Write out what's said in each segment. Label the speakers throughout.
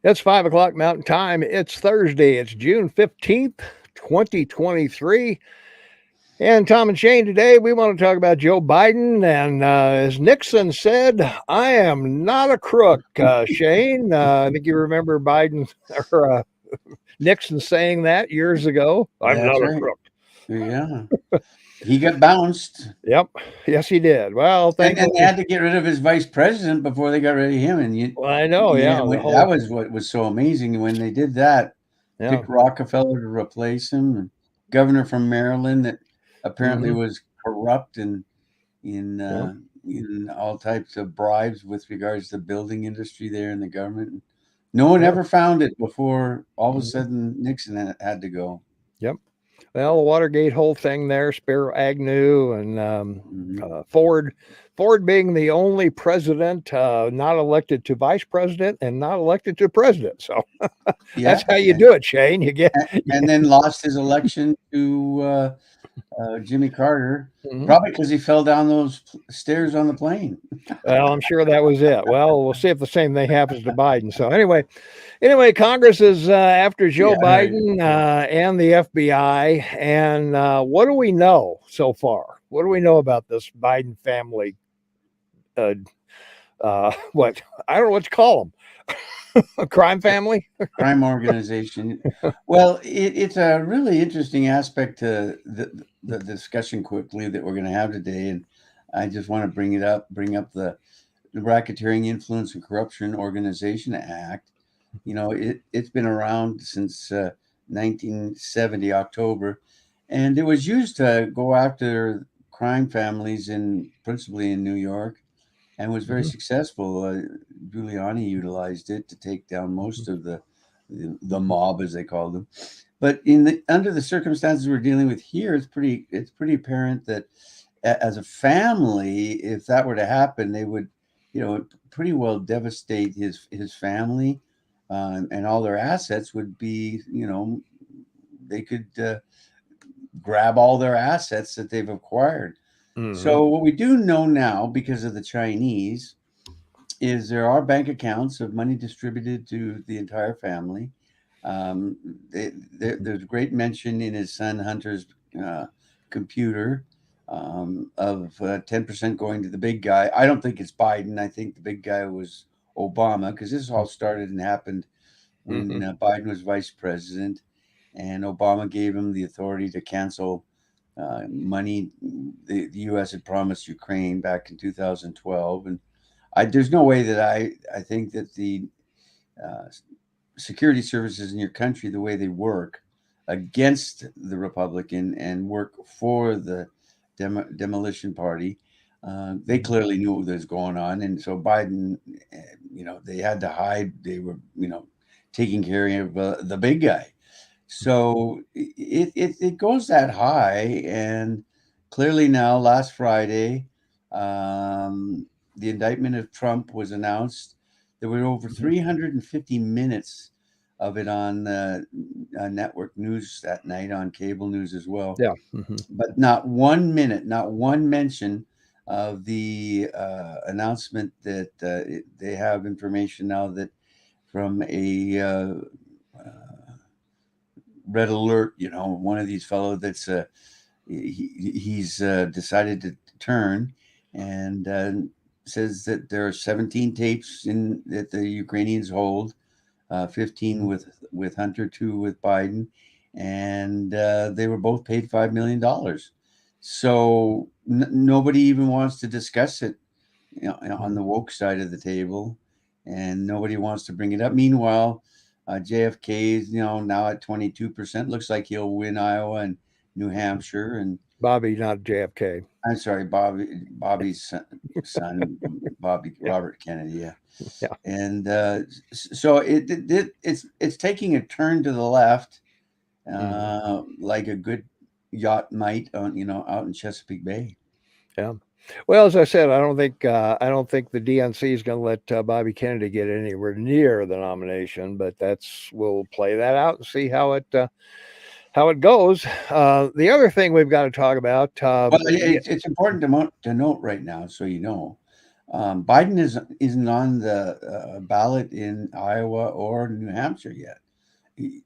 Speaker 1: It's 5 o'clock Mountain Time. It's Thursday. It's June 15th, 2023. And Tom and Shane, today we want to talk about Joe Biden. And as Nixon said, I am not a crook, Shane. I think you remember Biden or Nixon saying that years ago. I'm
Speaker 2: That's
Speaker 1: not a
Speaker 2: right.
Speaker 1: crook.
Speaker 2: Yeah. He got bounced.
Speaker 1: Yep. Yes, he did. Well,
Speaker 2: And they
Speaker 1: thankfully,
Speaker 2: had to get rid of his vice president before they got rid of him.
Speaker 1: well, I know. Yeah. The
Speaker 2: That
Speaker 1: whole,
Speaker 2: was what was so amazing when they did that.
Speaker 1: yeah.
Speaker 2: Picked Rockefeller to replace him, and governor from Maryland that apparently
Speaker 1: Hmm.
Speaker 2: was corrupt
Speaker 1: Yeah.
Speaker 2: in all types of bribes with regards to the building industry there in the government. No one
Speaker 1: Yeah.
Speaker 2: ever found it before all of a
Speaker 1: Mhm.
Speaker 2: sudden Nixon had to go.
Speaker 1: Yep. Well, the Watergate whole thing there, Spiro Agnew and
Speaker 2: Mhm.
Speaker 1: Ford, Ford being the only president not elected to vice president and not elected to president. So
Speaker 2: Yeah,
Speaker 1: that's how you
Speaker 2: yeah.
Speaker 1: do it, Shane. You get,
Speaker 2: And then lost his election to Jimmy Carter,
Speaker 1: Mhm.
Speaker 2: probably because he fell down those stairs on the plane.
Speaker 1: Well, I'm sure that was it. Well, we'll see if the same thing happens to Biden. So anyway, Congress is after
Speaker 2: Yeah,
Speaker 1: Joe
Speaker 2: right.
Speaker 1: Biden and the FBI. And what do we know so far? What do we know about this Biden family? Uh, what I don't know what to call them. A crime family?
Speaker 2: Crime organization. Well, it's a really interesting aspect to the discussion quickly that we're going to have today, and I just want to bring up the Racketeering, Influence, and Corruption Organization Act. You know, it's been around since 1970 October, and it was used to go after crime families in principally in New York, and was very
Speaker 1: Mhm.
Speaker 2: successful. Giuliani utilized it to take down most of the mob, as they called them. But under the circumstances we're dealing with here, it's pretty apparent that as a family, if that were to happen, they would, pretty well devastate his family, and all their assets would be, they could grab all their assets that they've acquired.
Speaker 1: Mhm.
Speaker 2: So what we do know now, because of the Chinese, is there are bank accounts of money distributed to the entire family. Um, there's great mention in his son Hunter's computer of 10% going to the big guy. I don't think it's Biden. I think the big guy was Obama, because this all started and happened when
Speaker 1: Mhm.
Speaker 2: Biden was vice president, and Obama gave him the authority to cancel money the U.S. had promised Ukraine back in 2012, and there's no way that I think that the uh, security services in your country, the way they work against the Republican and work for the demolition party, they
Speaker 1: Mhm.
Speaker 2: clearly knew what was going on, and so Biden, they had to hide. They were, taking care of the big guy. So it goes that high, and clearly now, last Friday, um, the indictment of Trump was announced. There were over
Speaker 1: Mhm.
Speaker 2: 350 minutes of it on network news that night, on cable news as well.
Speaker 1: Yeah. Mhm.
Speaker 2: But not 1 minute, not one mention of the announcement that they have information now that from a red alert, one of these fellow that's he's decided to turn, and says that there are 17 tapes in that the Ukrainians hold, 15
Speaker 1: Mhm.
Speaker 2: with Hunter, 2 with Biden, and they were both paid $5 million. So nobody even wants to discuss it, on
Speaker 1: Mhm.
Speaker 2: the woke side of the table, and nobody wants to bring it up. Meanwhile, JFK is, now at 22%. Looks like he'll win Iowa and New Hampshire. And
Speaker 1: Bobby, not JFK.
Speaker 2: I'm sorry, Bobby's son, Bobby
Speaker 1: Yeah.
Speaker 2: Robert Kennedy. Yeah,
Speaker 1: Yeah.
Speaker 2: and so it's taking a turn to the left,
Speaker 1: Mhm.
Speaker 2: like a good yacht might on out in Chesapeake Bay.
Speaker 1: Yeah. Well, as I said, I don't think the DNC is going to let Bobby Kennedy get anywhere near the nomination, but we'll play that out and see how it goes. The other thing we've got to talk about,
Speaker 2: Well,
Speaker 1: yeah.
Speaker 2: it's important to note right now, so you know. Biden isn't on the ballot in Iowa or New Hampshire yet. He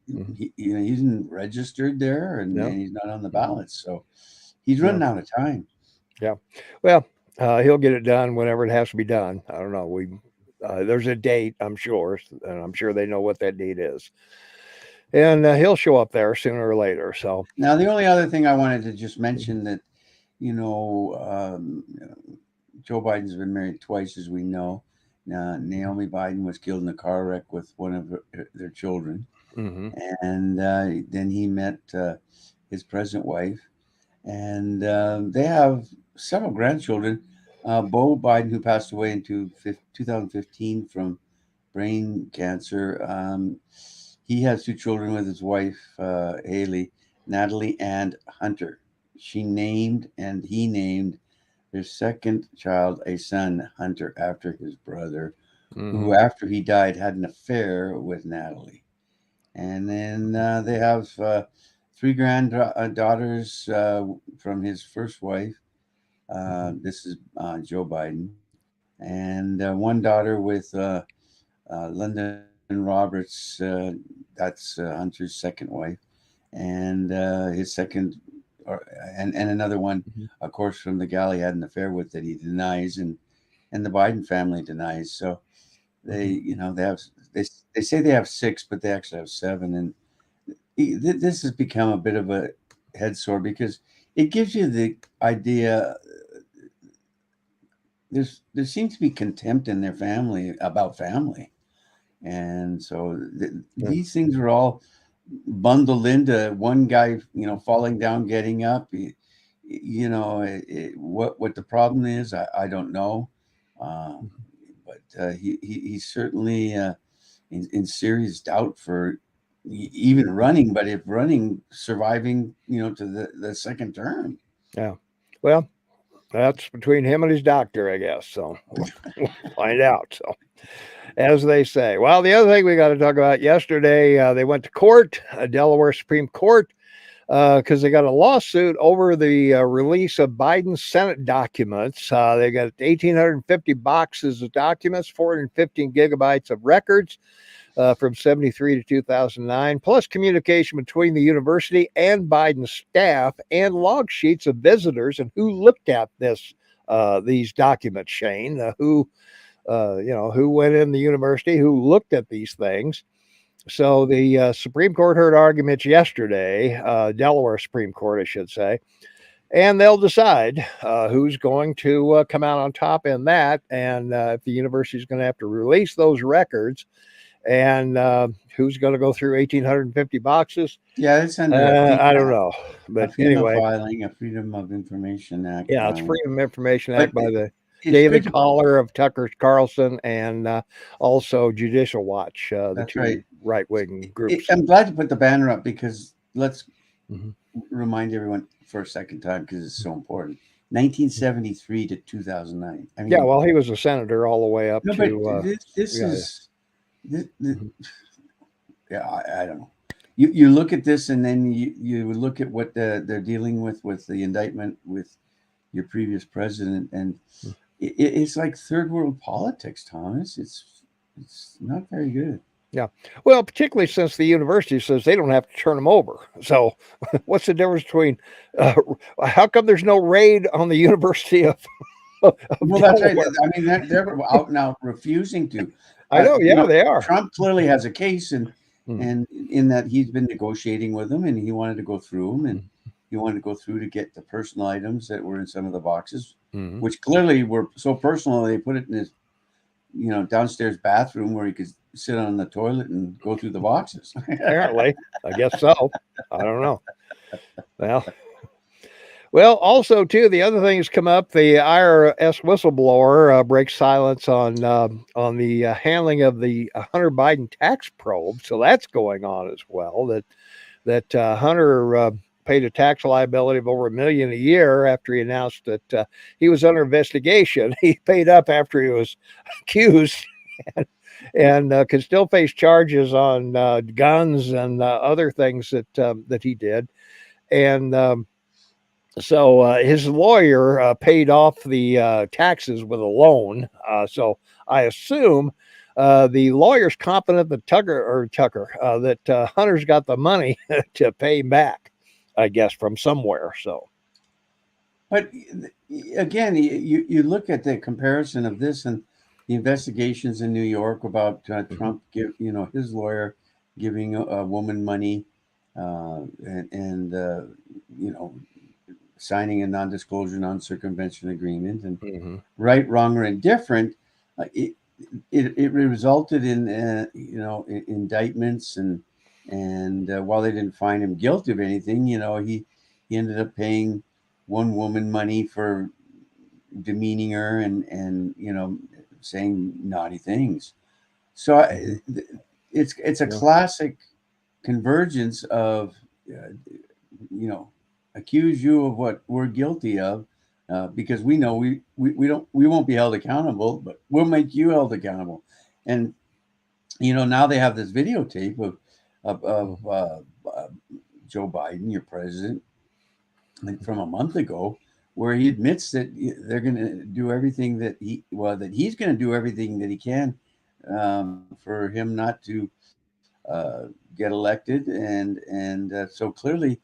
Speaker 2: isn't registered there, and
Speaker 1: No.
Speaker 2: he's not on the ballot, so he's running out of time.
Speaker 1: Yeah. Well, he'll get it done whenever it has to be done. I don't know. There's a date, I'm sure, and I'm sure they know what that date is. And he'll show up there sooner or later. So
Speaker 2: Now, the only other thing I wanted to just mention that, you know, Joe Biden's been married twice, as we know. Naomi Biden was killed in a car wreck with one of their children. And then he met his present wife. And they have several grandchildren. Beau Biden, who passed away in 2015 from brain cancer, he has two children with his wife, Haley, Natalie and Hunter. He named their second child a son, Hunter, after his brother, who, after he died, had an affair with Natalie. And then they have three granddaughters from his first wife. This is Joe Biden. And one daughter with London Roberts. That's Hunter's second wife. And his second, and another one, of course, from the gal he had an affair with that he denies, and the Biden family denies. So they say they have six, but they actually have seven. And this has become a bit of a head sore because it gives you the idea there seems to be contempt in their family about family. And so these things are all bundled into one guy, falling down, getting up. What the problem is, I don't know. But he's certainly in serious doubt for even running, but if running, surviving, to the second term.
Speaker 1: Yeah. Well, that's between him and his doctor, I guess. So we'll find out. So, as they say. Well, the other thing we got to talk about yesterday, they went to court, Delaware Supreme Court, because they got a lawsuit over the release of Biden's Senate documents. They got 1,850 boxes of documents, 415 gigabytes of records from 73 to 2009, plus communication between the university and Biden's staff and log sheets of visitors and who looked at these documents, Shane, who went in the university, who looked at these things. So the Supreme Court heard arguments yesterday, Delaware Supreme Court, I should say, and they'll decide who's going to come out on top in that, and if the university is going to have to release those records, and who's going to go through 1,850 boxes.
Speaker 2: Yeah, it's under
Speaker 1: I don't know, but anyway,
Speaker 2: filing, a Freedom of Information Act.
Speaker 1: Yeah, it's Freedom of Information Act by the
Speaker 2: David
Speaker 1: Collar of Tucker Carlson and also Judicial Watch, the two right-wing groups.
Speaker 2: I'm glad to put the banner up because let's remind everyone for a second time because it's so important. 1973 to 2009. I mean,
Speaker 1: yeah, well, he was a senator all the way up to.
Speaker 2: But this is. Yeah, I don't know. You look at this and then you look at what they're dealing with the indictment with your previous president, and it's like third world politics, Thomas. It's not very good.
Speaker 1: Yeah, well, particularly since the university says they don't have to turn them over. So, what's the difference between? How come there's no raid on the University of?
Speaker 2: Well, that's right. I mean, they're out now refusing to.
Speaker 1: I know, yeah, they are.
Speaker 2: Trump clearly has a case, and in that he's been negotiating with them, and he wanted to go through them, and he wanted to go through to get the personal items that were in some of the boxes, which clearly were so personal they put it in his, downstairs bathroom where he could sit on the toilet and go through the boxes.
Speaker 1: Apparently, I guess so. I don't know. Well, also too, the other thing has come up. The IRS whistleblower breaks silence on the handling of the Hunter Biden tax probe. So that's going on as well. That Hunter paid a tax liability of over $1 million a year after he announced that he was under investigation. He paid up after he was accused, and could still face charges on guns and other things that he did, and. So his lawyer paid off the taxes with a loan. So I assume the lawyer's confident that Hunter's got the money to pay back, I guess, from somewhere. So,
Speaker 2: But again, you look at the comparison of this and the investigations in New York about Trump, his lawyer giving a woman money and signing a non-disclosure, non-circumvention agreement, and right, wrong, or indifferent. It resulted in indictments and while they didn't find him guilty of anything, he ended up paying one woman money for demeaning her and saying naughty things. So it's a classic convergence of accuse you of what we're guilty of because we know we won't be held accountable, but we'll make you held accountable. And now they have this videotape of Joe Biden, your president, from a month ago, where he admits that they're going to do everything that he's going to do everything that he can for him not to get elected, and so clearly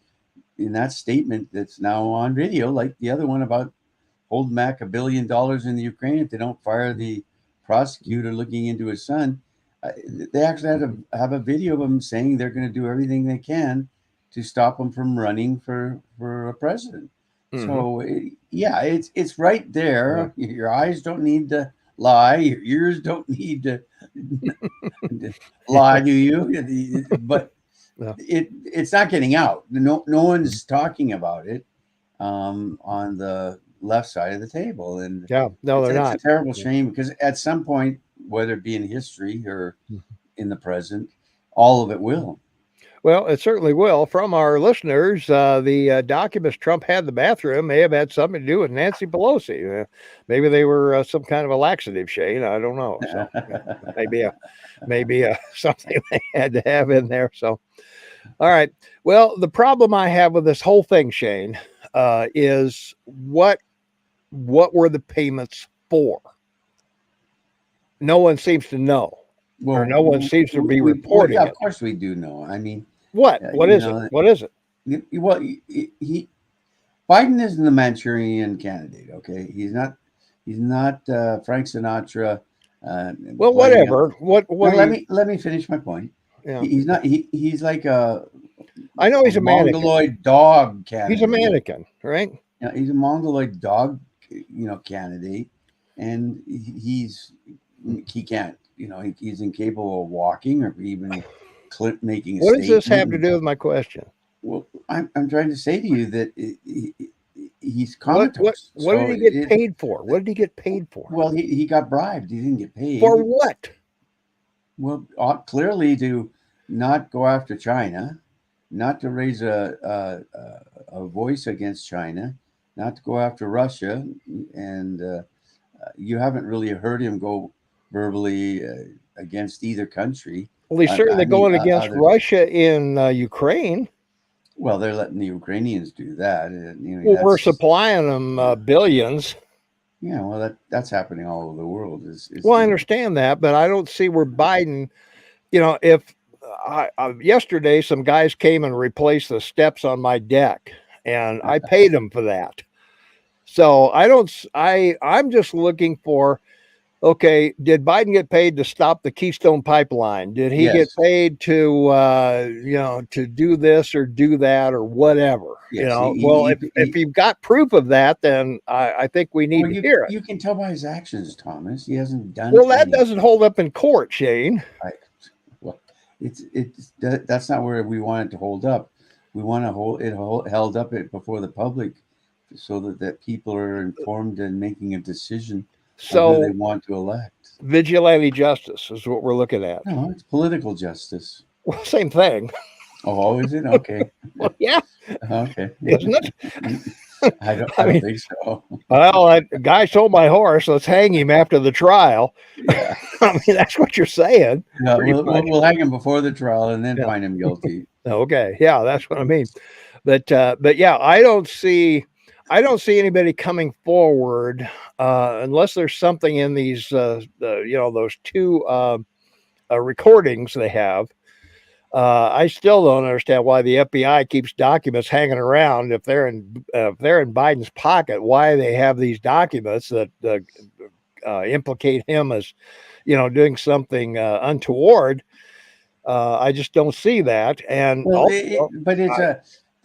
Speaker 2: in that statement that's now on video, like the other one about holding back $1 billion in the Ukraine if they don't fire the prosecutor looking into his son. They actually had to have a video of them saying they're going to do everything they can to stop him from running for a president. So it's right there. Your eyes don't need to lie. Your ears don't need to lie to you. But it's not getting out. No one's talking about it on the left side of the table. And
Speaker 1: they're not.
Speaker 2: It's a terrible shame because at some point, whether it be in history or in the present, all of it will.
Speaker 1: Well, it certainly will. From our listeners, the documents Trump had in the bathroom may have had something to do with Nancy Pelosi. Maybe they were some kind of a laxative, Shane. I don't know. So maybe something they had to have in there. So, all right. Well, the problem I have with this whole thing, Shane, is what were the payments for? No one seems to know. Well, or no one seems to be reporting.
Speaker 2: Of course, we do know. I mean,
Speaker 1: what is it? What is it?
Speaker 2: Well, Biden isn't the Manchurian candidate. Okay, he's not Frank Sinatra.
Speaker 1: Well, whatever.
Speaker 2: Let me finish my point.
Speaker 1: Yeah.
Speaker 2: He's not. He's like a.
Speaker 1: I know he's a
Speaker 2: Mongoloid dog candidate.
Speaker 1: He's a mannequin, right?
Speaker 2: Yeah, he's a Mongoloid dog, candidate, and he can't. He's incapable of walking or even making a
Speaker 1: What does this have to do with my question?
Speaker 2: Well, I'm trying to say to you that he's comatose.
Speaker 1: What did he get paid for? What did he get paid for?
Speaker 2: Well, he got bribed. He didn't get paid.
Speaker 1: For what?
Speaker 2: Well, clearly to not go after China, not to raise a voice against China, not to go after Russia, and you haven't really heard him go verbally against either country.
Speaker 1: Well, he's certainly going against Russia in Ukraine.
Speaker 2: Well, they're letting the Ukrainians do that.
Speaker 1: Well, we're supplying them billions.
Speaker 2: Yeah, well, that's happening all over the world.
Speaker 1: Well, I understand that, but I don't see where Biden, if yesterday some guys came and replaced the steps on my deck, and I paid them for that. So I'm just looking for, okay, did Biden get paid to stop the Keystone Pipeline? Did he get paid to, to do this or do that or whatever?
Speaker 2: Yes,
Speaker 1: if you've got proof of that, then I think we need to hear it.
Speaker 2: You can tell by his actions, Thomas. He hasn't done.
Speaker 1: Well, that doesn't hold up in court, Shane.
Speaker 2: Well, that's not where we want it to hold up. We want to hold it held up before the public, so that people are informed and making a decision. So who they want to elect.
Speaker 1: Vigilante justice is what we're looking at.
Speaker 2: No, it's political justice.
Speaker 1: Well, same thing.
Speaker 2: Oh, is it? Okay.
Speaker 1: Well, yeah.
Speaker 2: Okay.
Speaker 1: Isn't it?
Speaker 2: I don't think so.
Speaker 1: Well, a guy stole my horse. Let's hang him after the trial.
Speaker 2: Yeah.
Speaker 1: I mean, that's what you're saying.
Speaker 2: No, we'll hang him before the trial and then find him guilty.
Speaker 1: Okay. Yeah, that's what I mean. But yeah, I don't see. I don't see anybody coming forward unless there's something in these, those two recordings they have. I still don't understand why the FBI keeps documents hanging around if they're in Biden's pocket. Why they have these documents that implicate him as, doing something untoward. I just don't see that. And
Speaker 2: Well,
Speaker 1: also,
Speaker 2: but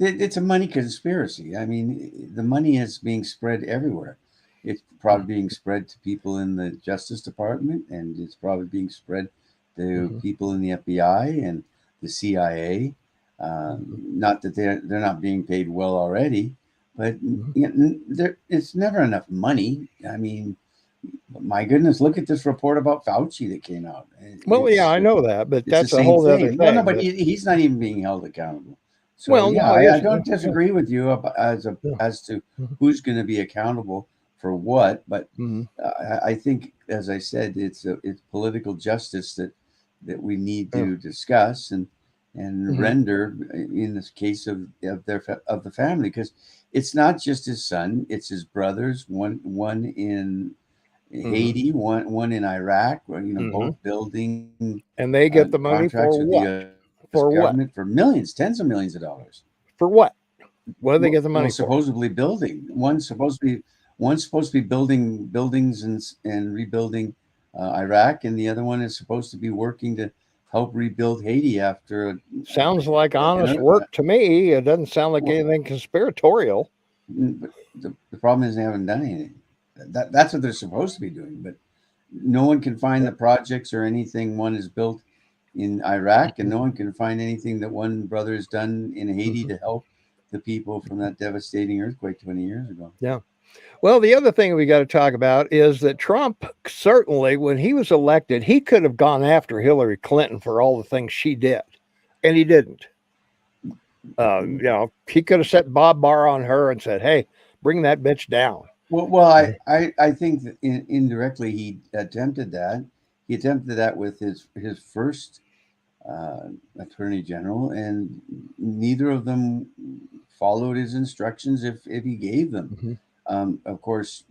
Speaker 2: it's a money conspiracy. I mean, the money is being spread everywhere. It's probably being spread to people in the Justice Department, and it's probably being spread to people in the FBI and the CIA. Not that they're not being paid well already, but it's never enough money. I mean, my goodness, look at this report about Fauci that came out.
Speaker 1: well, yeah, I know that, but
Speaker 2: It's the
Speaker 1: that's a
Speaker 2: same
Speaker 1: whole other
Speaker 2: thing. Well, no,
Speaker 1: thing.
Speaker 2: but he's not even being held accountable. So
Speaker 1: Well,
Speaker 2: yeah,
Speaker 1: no, he
Speaker 2: I
Speaker 1: isn't.
Speaker 2: don't disagree with you
Speaker 1: Yeah.
Speaker 2: as to who's going to be accountable for what. But
Speaker 1: Mhm.
Speaker 2: I think, as I said, it's political justice that we need
Speaker 1: Yeah.
Speaker 2: to discuss and
Speaker 1: Mhm.
Speaker 2: render in this case of the family, because it's not just his son; it's his brothers. One in Haiti, one in Iraq,
Speaker 1: Mhm.
Speaker 2: both building
Speaker 1: And they get the money
Speaker 2: contracts
Speaker 1: for
Speaker 2: with the
Speaker 1: what?
Speaker 2: U.S.
Speaker 1: For what?
Speaker 2: government for millions, tens of millions of dollars.
Speaker 1: For what? What do they get the
Speaker 2: Well,
Speaker 1: money for?
Speaker 2: supposedly building. One's supposed to be building buildings and rebuilding Iraq, and the other one is supposed to be working to help rebuild Haiti after
Speaker 1: Sounds like honest
Speaker 2: an,
Speaker 1: work to me. It doesn't sound like
Speaker 2: well,
Speaker 1: anything conspiratorial.
Speaker 2: but the problem is they haven't done anything. That's what they're supposed to be doing, but no one can find the projects or anything one has built in Iraq, and no one can find anything that one brother has done in Haiti to help the people from that devastating earthquake 20 years ago.
Speaker 1: Yeah. Well, the other thing we got to talk about is that Trump certainly, when he was elected, he could have gone after Hillary Clinton for all the things she did, and he didn't. He could have set Bob Barr on her and said, "Hey, bring that bitch down."
Speaker 2: Well, I think that indirectly he attempted that. He attempted that with his first attorney general, and neither of them followed his instructions if he gave them.
Speaker 1: Mhm.
Speaker 2: Of course,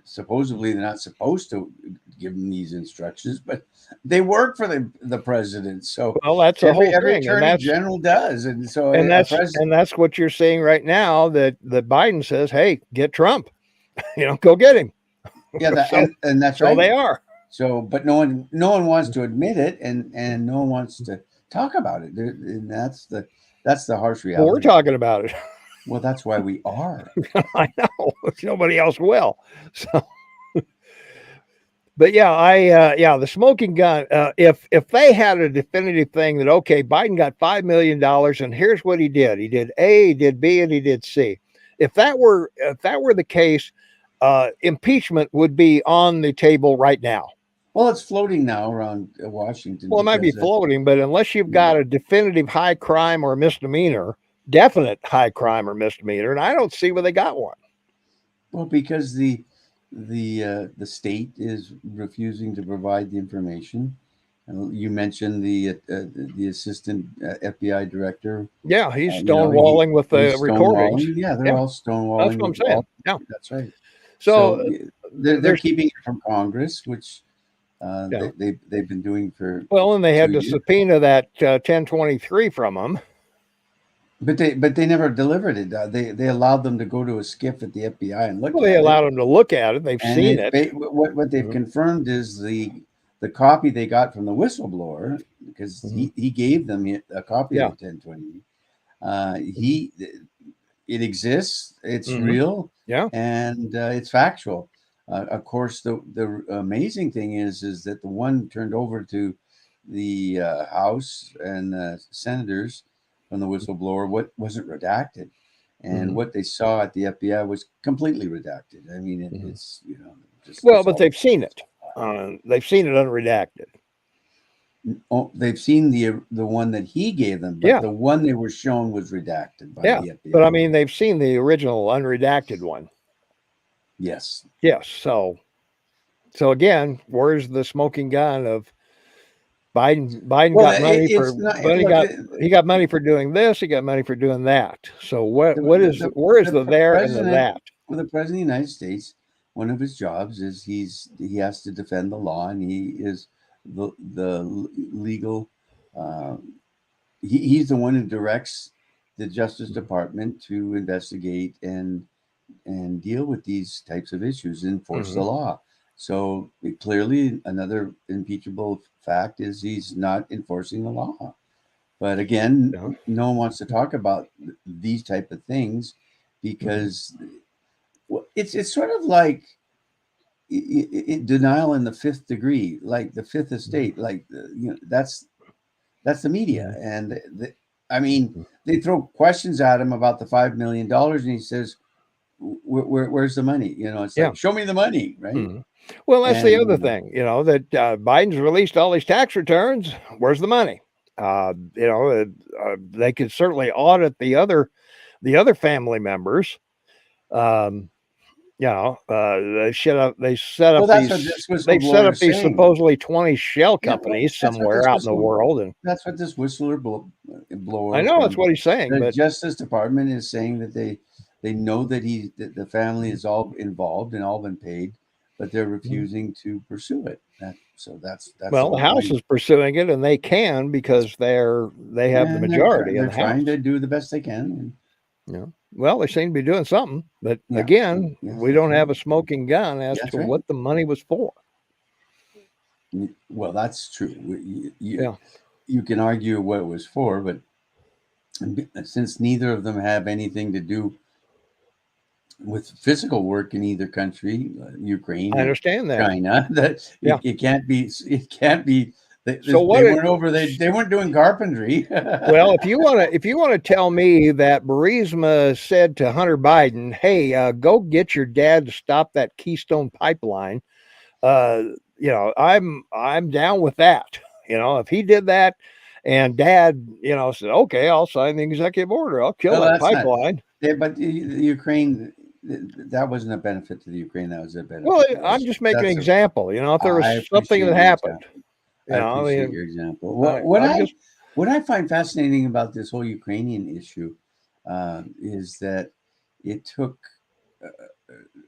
Speaker 2: supposedly they're not supposed to give them these instructions, but they work for the president. So
Speaker 1: Well, that's the
Speaker 2: every
Speaker 1: whole
Speaker 2: every
Speaker 1: thing, and
Speaker 2: attorney general does, and so a president.
Speaker 1: that's what you're seeing right now. That Biden says, "Hey, get Trump, go get him."
Speaker 2: Yeah,
Speaker 1: so
Speaker 2: and that's
Speaker 1: so
Speaker 2: right.
Speaker 1: they are.
Speaker 2: So, but no one wants to admit it, and no one wants to talk about it, and that's the harsh
Speaker 1: Well, we're
Speaker 2: reality.
Speaker 1: talking about it.
Speaker 2: Well, that's why we are.
Speaker 1: I know nobody else will. So, but yeah, the smoking gun. If they had a definitive thing that okay, Biden got $5 million, and here's what he did: he did A, he did B, and he did C. If that were the case, impeachment would be on the table right now.
Speaker 2: Well, it's floating now around Washington
Speaker 1: Well, it might be
Speaker 2: because
Speaker 1: floating, but unless you've got a definitive high crime or misdemeanor, definite high crime or misdemeanor, and I don't see where they got one.
Speaker 2: because the state is refusing to provide the information. You mentioned the assistant FBI director.
Speaker 1: Yeah, he's
Speaker 2: He
Speaker 1: stonewalling with the
Speaker 2: he's
Speaker 1: recordings.
Speaker 2: stonewalling. Yeah, they're
Speaker 1: Yeah,
Speaker 2: all
Speaker 1: that's
Speaker 2: stonewalling
Speaker 1: what I'm
Speaker 2: with all.
Speaker 1: saying. Yeah.
Speaker 2: That's right.
Speaker 1: So
Speaker 2: So they're
Speaker 1: there's
Speaker 2: keeping it from Congress, which
Speaker 1: yeah.
Speaker 2: they've been doing for
Speaker 1: Well, and they had to
Speaker 2: 2 years.
Speaker 1: subpoena that 1023 from them.
Speaker 2: But they never delivered it. They allowed them to go to a skiff at the FBI and look
Speaker 1: Well, they
Speaker 2: at it.
Speaker 1: allowed them to look at it. They've
Speaker 2: And
Speaker 1: seen it.
Speaker 2: what they've
Speaker 1: Mhm.
Speaker 2: confirmed is the copy they got from the whistleblower, because
Speaker 1: Mhm.
Speaker 2: he gave them a copy of
Speaker 1: Yeah.
Speaker 2: the 1020.
Speaker 1: Mhm.
Speaker 2: It exists. It's
Speaker 1: Mhm.
Speaker 2: real,
Speaker 1: Yeah.
Speaker 2: and it's factual. Of course, the amazing thing is that the one turned over to the House and senators from the whistleblower what wasn't redacted, and
Speaker 1: Mhm.
Speaker 2: what they saw at the FBI was completely redacted. I mean,
Speaker 1: Mhm.
Speaker 2: it's just
Speaker 1: Well,
Speaker 2: it's
Speaker 1: but
Speaker 2: all.
Speaker 1: they've seen it. They've seen it unredacted.
Speaker 2: Oh, they've seen the one that he gave them, but
Speaker 1: Yeah.
Speaker 2: the one they were shown was redacted by
Speaker 1: Yeah.
Speaker 2: the
Speaker 1: But I
Speaker 2: FBI.
Speaker 1: mean, they've seen the original unredacted one.
Speaker 2: Yes.
Speaker 1: Yes. So again, where's the smoking gun of Biden
Speaker 2: Well,
Speaker 1: got money
Speaker 2: it's
Speaker 1: for
Speaker 2: not.
Speaker 1: money
Speaker 2: Look,
Speaker 1: got he got money for doing this. He got money for doing that. So what is
Speaker 2: the
Speaker 1: where is the there and the
Speaker 2: president,
Speaker 1: that?
Speaker 2: well, the president of the United States, one of his jobs is he has to defend the law, and he is the legal. Uh, he's the one who directs the Justice Department to investigate and deal with these types of issues, enforce
Speaker 1: Mm-hmm.
Speaker 2: the law. So clearly, another impeachable fact is he's not enforcing the law. But again,
Speaker 1: Yeah.
Speaker 2: no one wants to talk about these type of things
Speaker 1: Mm-hmm.
Speaker 2: because it's sort of like denial in the fifth degree, like the fifth estate, like that's the media,
Speaker 1: Mm-hmm.
Speaker 2: and I mean they throw questions at him about the $5 million, and he says, where's the money? It's
Speaker 1: Yeah.
Speaker 2: like, show me the money, right?
Speaker 1: Mhm. Well, that's the other
Speaker 2: And
Speaker 1: thing, that Biden's released all these tax returns. Where's the money? They could certainly audit the other family members. Um, they set
Speaker 2: well,
Speaker 1: up
Speaker 2: that's what this whistleblower is
Speaker 1: these
Speaker 2: saying.
Speaker 1: supposedly 20 shell
Speaker 2: Yeah, well,
Speaker 1: companies somewhere out in the world, and
Speaker 2: that's what this
Speaker 1: I
Speaker 2: blower
Speaker 1: know that's
Speaker 2: from
Speaker 1: what he's saying,
Speaker 2: the
Speaker 1: but
Speaker 2: Justice Department is saying that they know that the family is all involved and all been paid, but they're
Speaker 1: Mhm.
Speaker 2: refusing to pursue it. That's the
Speaker 1: Well, the
Speaker 2: whole
Speaker 1: House
Speaker 2: point.
Speaker 1: is pursuing it, and they can because they have the
Speaker 2: And
Speaker 1: majority in
Speaker 2: they're
Speaker 1: the
Speaker 2: trying to
Speaker 1: House.
Speaker 2: do the best they can.
Speaker 1: Yeah. Well, they seem to be doing something, but
Speaker 2: Yeah.
Speaker 1: again,
Speaker 2: Yes,
Speaker 1: we
Speaker 2: that's
Speaker 1: don't
Speaker 2: right.
Speaker 1: have a smoking gun as
Speaker 2: That's
Speaker 1: to
Speaker 2: right.
Speaker 1: what the money was for.
Speaker 2: Well, that's true.
Speaker 1: Yeah.
Speaker 2: You can argue what it was for, but since neither of them have anything to do with physical work in either country, Ukraine
Speaker 1: I
Speaker 2: or
Speaker 1: understand that.
Speaker 2: China, that
Speaker 1: Yeah.
Speaker 2: it can't be. It can't be.
Speaker 1: So
Speaker 2: They
Speaker 1: what it
Speaker 2: weren't over. They weren't doing carpentry.
Speaker 1: well, if you want to tell me that Burisma said to Hunter Biden, "Hey, go get your dad to stop that Keystone pipeline," uh, I'm down with that. If he did that and dad, said, "Okay, I'll sign the executive order. I'll kill
Speaker 2: Well,
Speaker 1: that
Speaker 2: that's not.
Speaker 1: pipeline."
Speaker 2: Yeah, but the Ukraine, that wasn't a benefit to the Ukraine. That was a
Speaker 1: Well,
Speaker 2: benefit to
Speaker 1: I'm
Speaker 2: Russia.
Speaker 1: just making an
Speaker 2: That's a.
Speaker 1: example. If there was
Speaker 2: I
Speaker 1: something
Speaker 2: appreciate
Speaker 1: that
Speaker 2: your
Speaker 1: happened,
Speaker 2: example. I
Speaker 1: I
Speaker 2: appreciate
Speaker 1: mean,
Speaker 2: your example.
Speaker 1: I'm just
Speaker 2: What I find fascinating about this whole Ukrainian issue is that it took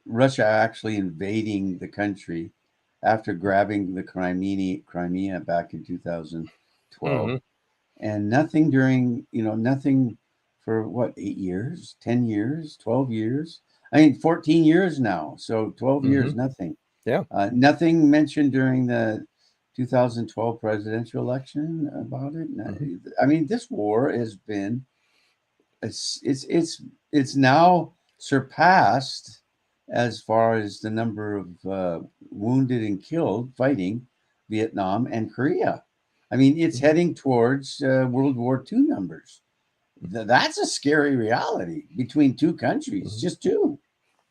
Speaker 2: Russia actually invading the country after grabbing the Crimea back in 2012,
Speaker 1: mhm,
Speaker 2: and nothing during nothing for what, 8 years, 10 years, 12 years. I mean, 14 years now. So 12 years,
Speaker 1: mhm,
Speaker 2: nothing.
Speaker 1: yeah,
Speaker 2: Nothing mentioned during the 2012 presidential election about it.
Speaker 1: mhm,
Speaker 2: I mean, this war has been it's now surpassed as far as the number of wounded and killed fighting Vietnam and Korea. I mean, it's
Speaker 1: mhm,
Speaker 2: heading towards World War II numbers. That's a scary reality between two countries,
Speaker 1: mhm.
Speaker 2: just two.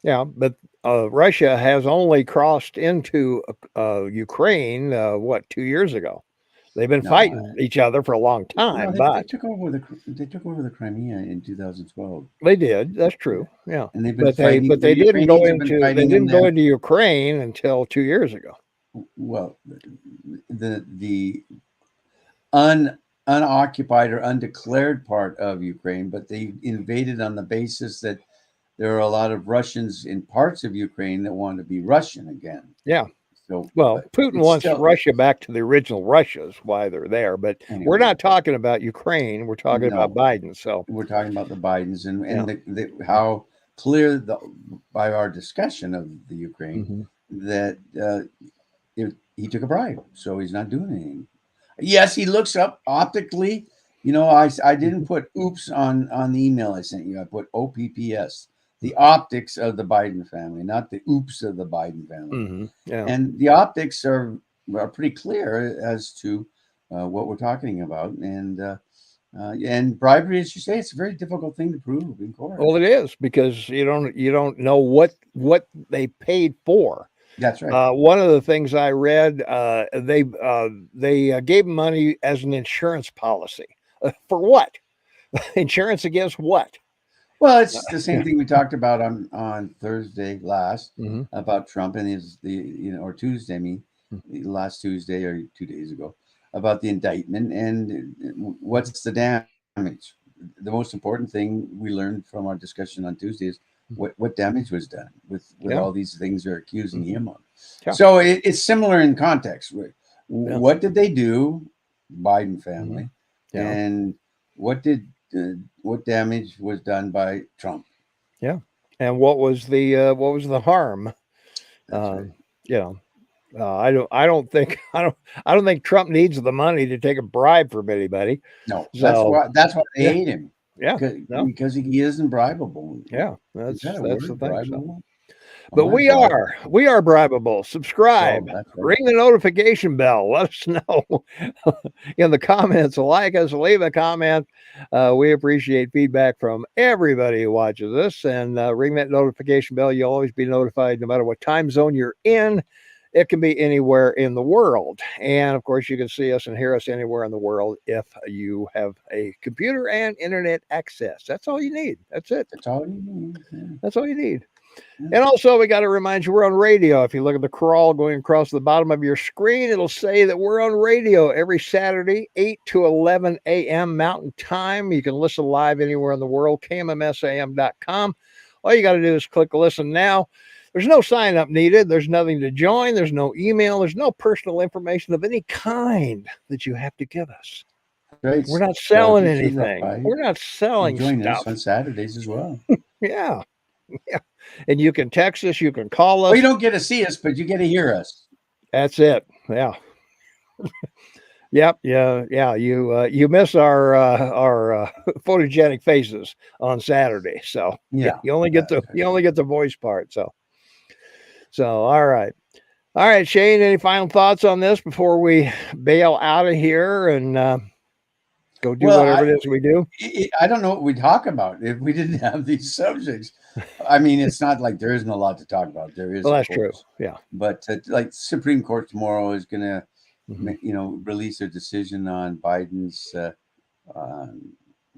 Speaker 1: Yeah, but Russia has only crossed into Ukraine, 2 years ago. They've been
Speaker 2: No,
Speaker 1: fighting each other for a long
Speaker 2: no,
Speaker 1: time,
Speaker 2: they
Speaker 1: but
Speaker 2: took over the Crimea in 2012.
Speaker 1: they did. That's true. Yeah,
Speaker 2: And they've been
Speaker 1: but they
Speaker 2: fighting.
Speaker 1: but
Speaker 2: The
Speaker 1: they didn't go
Speaker 2: Ukrainians have been
Speaker 1: into they
Speaker 2: fighting them
Speaker 1: didn't go
Speaker 2: now.
Speaker 1: into Ukraine until 2 years ago.
Speaker 2: Well, the unoccupied or undeclared part of Ukraine, but they invaded on the basis that there are a lot of Russians in parts of Ukraine that want to be Russian again.
Speaker 1: Yeah.
Speaker 2: So,
Speaker 1: Well,
Speaker 2: but
Speaker 1: Putin
Speaker 2: it's
Speaker 1: wants
Speaker 2: still
Speaker 1: Russia back to the original Russia is why they're there. But we're
Speaker 2: anyway.
Speaker 1: not talking about Ukraine. We're talking about
Speaker 2: No,
Speaker 1: Biden. So
Speaker 2: we're talking about the Bidens
Speaker 1: yeah.
Speaker 2: and how clear by our discussion of the Ukraine
Speaker 1: Hmm.
Speaker 2: that he took a bribe, so he's not doing anything. Yes, he looks up optically. I didn't put oops on the email I sent you. I put OPPS, the optics of the Biden family, not the oops of the Biden family.
Speaker 1: Hmm. Yeah.
Speaker 2: And the optics are pretty clear as to what we're talking about. And bribery, as you say, it's a very difficult thing to prove in court.
Speaker 1: Well, it is because you don't know what they paid for.
Speaker 2: That's right.
Speaker 1: One of the things I read, they gave money as an insurance policy. For what? Insurance against what?
Speaker 2: Well, it's the same thing we talked about on Thursday last
Speaker 1: Hmm.
Speaker 2: about Trump and or Tuesday, I mean, last Tuesday or 2 days ago, about the indictment and what's the damage. The most important thing we learned from our discussion on Tuesday is what damage was done with all these things they're accusing him of.
Speaker 1: Yeah.
Speaker 2: So it's similar in context. What did they do, Biden family, and what damage was done by Trump?
Speaker 1: Yeah, and what was the harm?
Speaker 2: Right.
Speaker 1: You know, I don't think Trump needs the money to take a bribe from anybody.
Speaker 2: No,
Speaker 1: So
Speaker 2: that's why they hate him.
Speaker 1: Yeah,
Speaker 2: because he isn't bribable.
Speaker 1: Yeah,
Speaker 2: Is that a
Speaker 1: that's
Speaker 2: word,
Speaker 1: the thing.
Speaker 2: bribable?
Speaker 1: So. But we are bribable. Subscribe,
Speaker 2: that's right.
Speaker 1: ring the notification bell. Let us know in the comments. Like us, leave a comment. We appreciate feedback from everybody who watches us, and ring that notification bell. You'll always be notified no matter what time zone you're in. It can be anywhere in the world. And of course, you can see us and hear us anywhere in the world if you have a computer and internet access. That's all you need. That's it.
Speaker 2: That's all you need. Yeah.
Speaker 1: That's all you need. And also, we got to remind you, we're on radio. If you look at the crawl going across the bottom of your screen, it'll say that we're on radio every Saturday, 8 to 11 a.m. Mountain Time. You can listen live anywhere in the world, kmmsam.com. All you got to do is click listen now. There's no sign up needed. There's nothing to join. There's no email. There's no personal information of any kind that you have to give us.
Speaker 2: Right.
Speaker 1: We're not selling anything. We're not selling
Speaker 2: join
Speaker 1: stuff.
Speaker 2: us on Saturdays as well.
Speaker 1: Yeah. And you can text us, you can call us.
Speaker 2: Well, you don't get to see us, but you get to hear us.
Speaker 1: That's it. Yeah. Yep. Yeah. You miss our photogenic faces on Saturday. So you only get the voice part. So all right. All right, Shane, any final thoughts on this before we bail out of here and go do whatever it is we do?
Speaker 2: I don't know what we'd talk about if we didn't have these subjects. I mean, it's not like there isn't a lot to talk about. There is.
Speaker 1: Well, that's true. Yeah.
Speaker 2: But like Supreme Court tomorrow is going to, release a decision on Biden's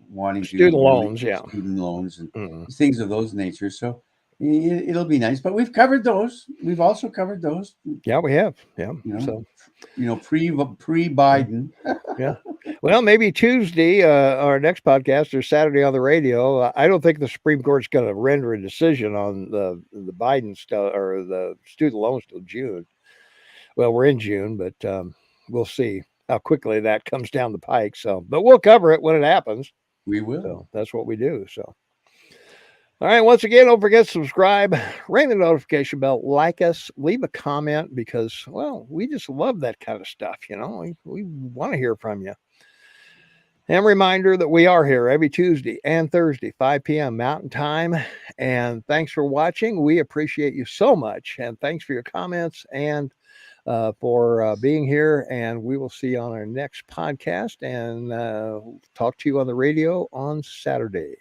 Speaker 2: wanting
Speaker 1: student loans,
Speaker 2: student loans and things of those nature. So it'll be nice. But we've covered those. We've also covered those.
Speaker 1: Yeah, we have. Yeah.
Speaker 2: Pre-Biden.
Speaker 1: Yeah. Well, maybe Tuesday, our next podcast, or Saturday on the radio. I don't think the Supreme Court's going to render a decision on the Biden stuff or the student loans till June. Well, we're in June, but we'll see how quickly that comes down the pike. So, but we'll cover it when it happens.
Speaker 2: We will.
Speaker 1: So that's what we do. So. All right. Once again, don't forget to subscribe, ring the notification bell, like us, leave a comment because, well, we just love that kind of stuff. We want to hear from you. And reminder that we are here every Tuesday and Thursday, 5 p.m. Mountain Time. And thanks for watching. We appreciate you so much. And thanks for your comments and for being here. And we will see you on our next podcast and talk to you on the radio on Saturday.